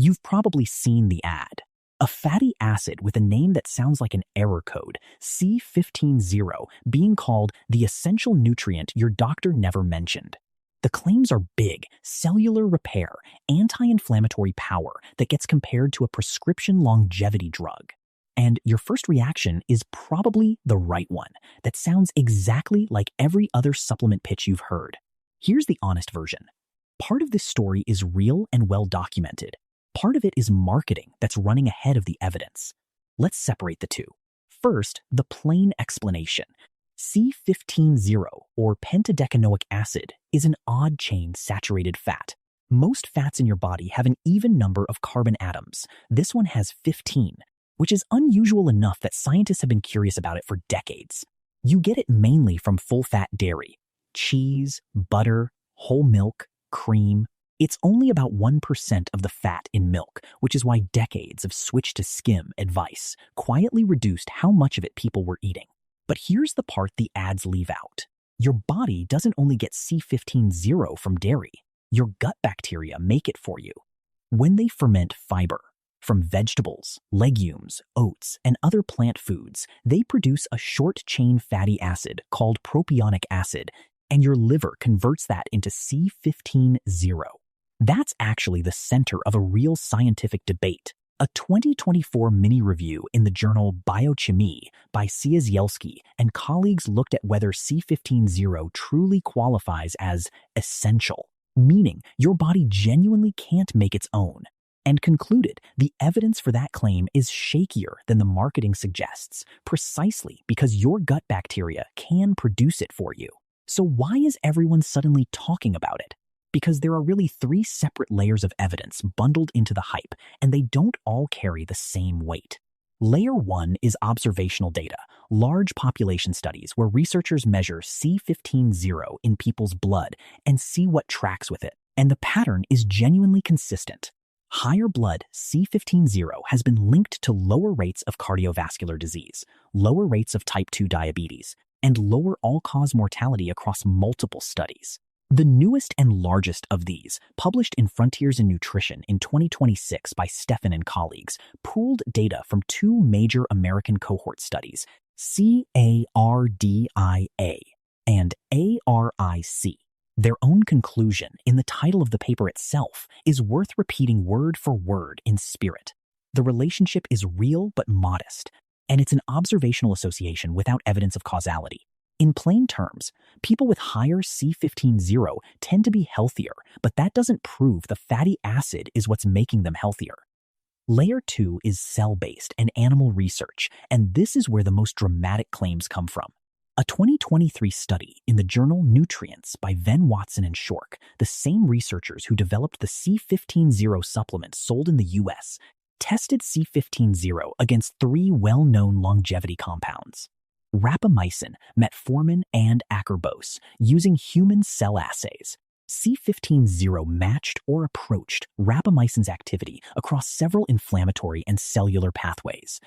You've probably seen the ad. A fatty acid with a name that sounds like an error code, C15 being called the essential nutrient your doctor never mentioned. The claims are big, cellular repair, anti-inflammatory power that gets compared to a prescription longevity drug. And your first reaction is probably the right one. That sounds exactly like every other supplement pitch you've heard. Here's the honest version. Part of this story is real and well documented. Part of it is marketing that's running ahead of the evidence. Let's separate the two. First, the plain explanation. C15 or pentadecanoic acid is an odd chain saturated fat. Most fats in your body have an even number of carbon atoms. This one has 15, which is unusual enough that scientists have been curious about it for decades. You get it mainly from full-fat dairy, cheese, butter, whole milk, cream. It's only about 1% of the fat in milk, which is why decades of switch to skim advice quietly reduced how much of it people were eating. But here's the part the ads leave out. Your body doesn't only get C15 from dairy. Your gut bacteria make it for you. When they ferment fiber from vegetables, legumes, oats, and other plant foods, they produce a short-chain fatty acid called propionic acid, and your liver converts that into C15. That's actually the center of a real scientific debate. A 2024 mini-review in the journal Biochemie by Ciesielski and colleagues looked at whether C15 truly qualifies as essential, meaning your body genuinely can't make its own, and concluded the evidence for that claim is shakier than the marketing suggests, precisely because your gut bacteria can produce it for you. So why is everyone suddenly talking about it? Because there are really 3 separate layers of evidence bundled into the hype, and they don't all carry the same weight. Layer 1 is observational data, large population studies where researchers measure C15 in people's blood and see what tracks with it, and the pattern is genuinely consistent. Higher blood C15 has been linked to lower rates of cardiovascular disease, lower rates of type 2 diabetes, and lower all-cause mortality across multiple studies. The newest and largest of these, published in Frontiers in Nutrition in 2026 by Stephan and colleagues, pooled data from 2 major American cohort studies, CARDIA and ARIC. Their own conclusion in the title of the paper itself is worth repeating word for word in spirit. The relationship is real but modest, and it's an observational association without evidence of causality. In plain terms, people with higher C15 tend to be healthier, but that doesn't prove the fatty acid is what's making them healthier. Layer 2 is cell-based and animal research, and this is where the most dramatic claims come from. A 2023 study in the journal Nutrients by Venn Watson and Shork, the same researchers who developed the C15 supplement sold in the US, tested C15 against 3 well-known longevity compounds: rapamycin, metformin, and acarbose, using human cell assays. C15 matched or approached rapamycin's activity across several inflammatory and cellular pathways.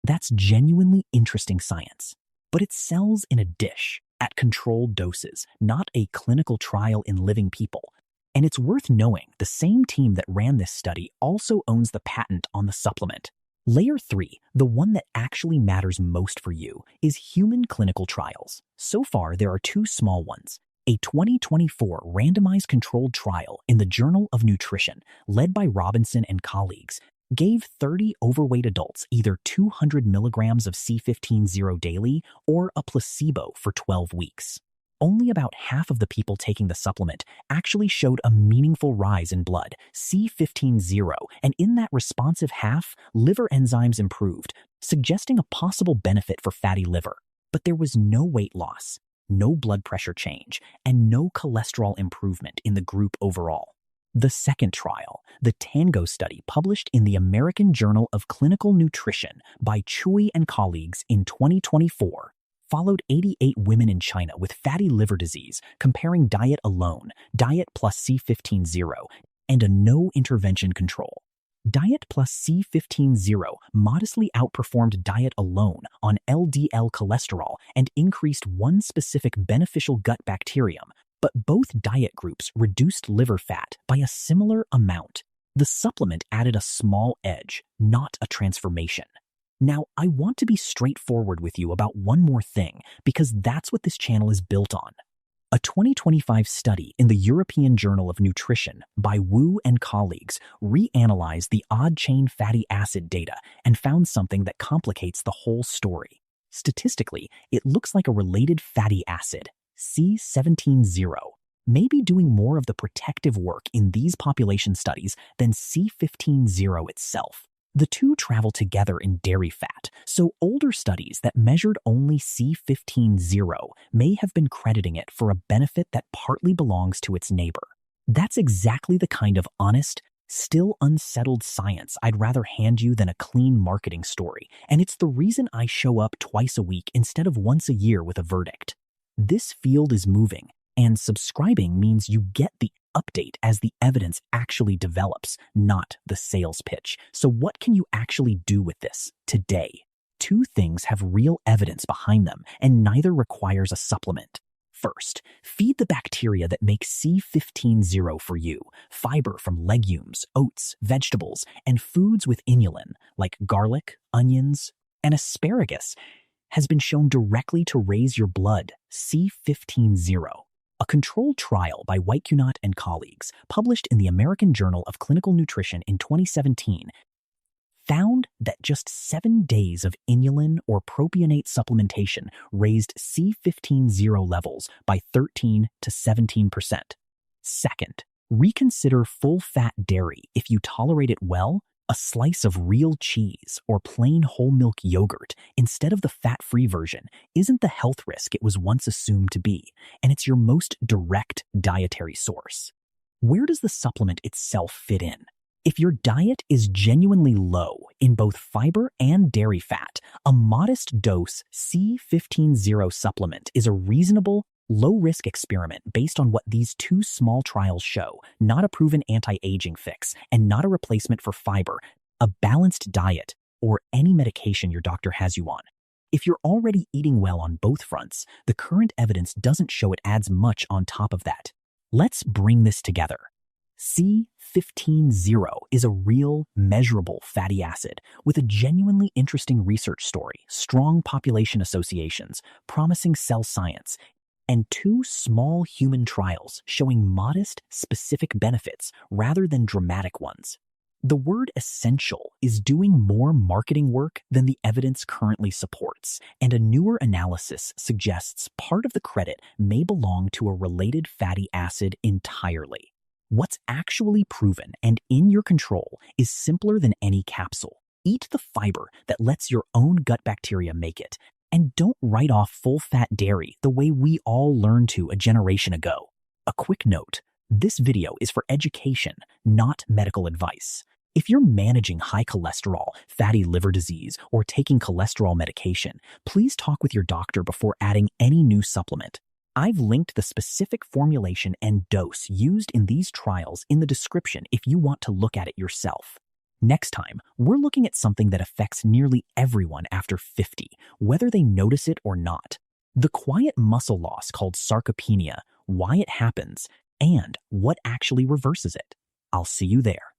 That's genuinely interesting science. But it sells in a dish, at controlled doses, not a clinical trial in living people. And it's worth knowing the same team that ran this study also owns the patent on the supplement. Layer 3, the one that actually matters most for you, is human clinical trials. So far, there are 2 small ones. A 2024 randomized controlled trial in the Journal of Nutrition, led by Robinson and colleagues, gave 30 overweight adults either 200 milligrams of C15 daily or a placebo for 12 weeks. Only about half of the people taking the supplement actually showed a meaningful rise in blood, C15, and in that responsive half, liver enzymes improved, suggesting a possible benefit for fatty liver. But there was no weight loss, no blood pressure change, and no cholesterol improvement in the group overall. The second trial, the TANGO study published in the American Journal of Clinical Nutrition by Chui and colleagues in 2024, followed 88 women in China with fatty liver disease, comparing diet alone, diet plus C15, and a no-intervention control. Diet plus C15 modestly outperformed diet alone on LDL cholesterol and increased one specific beneficial gut bacterium, but both diet groups reduced liver fat by a similar amount. The supplement added a small edge, not a transformation. Now, I want to be straightforward with you about one more thing, because that's what this channel is built on. A 2025 study in the European Journal of Nutrition by Wu and colleagues reanalyzed the odd-chain fatty acid data and found something that complicates the whole story. Statistically, it looks like a related fatty acid, C15, may be doing more of the protective work in these population studies than C15 itself. The two travel together in dairy fat, so older studies that measured only C15 may have been crediting it for a benefit that partly belongs to its neighbor. That's exactly the kind of honest, still unsettled science I'd rather hand you than a clean marketing story, and it's the reason I show up twice a week instead of once a year with a verdict. This field is moving, and subscribing means you get the update as the evidence actually develops, not the sales pitch. So what can you actually do with this today? Two things have real evidence behind them, and neither requires a supplement. First, feed the bacteria that make C15 for you, fiber from legumes, oats, vegetables, and foods with inulin, like garlic, onions, and asparagus, has been shown directly to raise your blood, C15. A controlled trial by Whitecunott and colleagues, published in the American Journal of Clinical Nutrition in 2017, found that just 7 days of inulin or propionate supplementation raised C15 levels by 13 to 17%. Second, reconsider full-fat dairy if you tolerate it well. A slice of real cheese or plain whole milk yogurt instead of the fat-free version isn't the health risk it was once assumed to be, and it's your most direct dietary source. Where does the supplement itself fit in? If your diet is genuinely low in both fiber and dairy fat, a modest dose C15 supplement is a reasonable, low-risk experiment based on what these two small trials show, not a proven anti-aging fix and not a replacement for fiber, a balanced diet, or any medication your doctor has you on. If you're already eating well on both fronts, the current evidence doesn't show it adds much on top of that. Let's bring this together. C15 is a real, measurable fatty acid with a genuinely interesting research story, strong population associations, promising cell science, and 2 small human trials showing modest, specific benefits rather than dramatic ones. The word essential is doing more marketing work than the evidence currently supports, and a newer analysis suggests part of the credit may belong to a related fatty acid entirely. What's actually proven and in your control is simpler than any capsule. Eat the fiber that lets your own gut bacteria make it, and don't write off full-fat dairy the way we all learned to a generation ago. A quick note, this video is for education, not medical advice. If you're managing high cholesterol, fatty liver disease, or taking cholesterol medication, please talk with your doctor before adding any new supplement. I've linked the specific formulation and dose used in these trials in the description if you want to look at it yourself. Next time, we're looking at something that affects nearly everyone after 50, whether they notice it or not. The quiet muscle loss called sarcopenia, why it happens, and what actually reverses it. I'll see you there.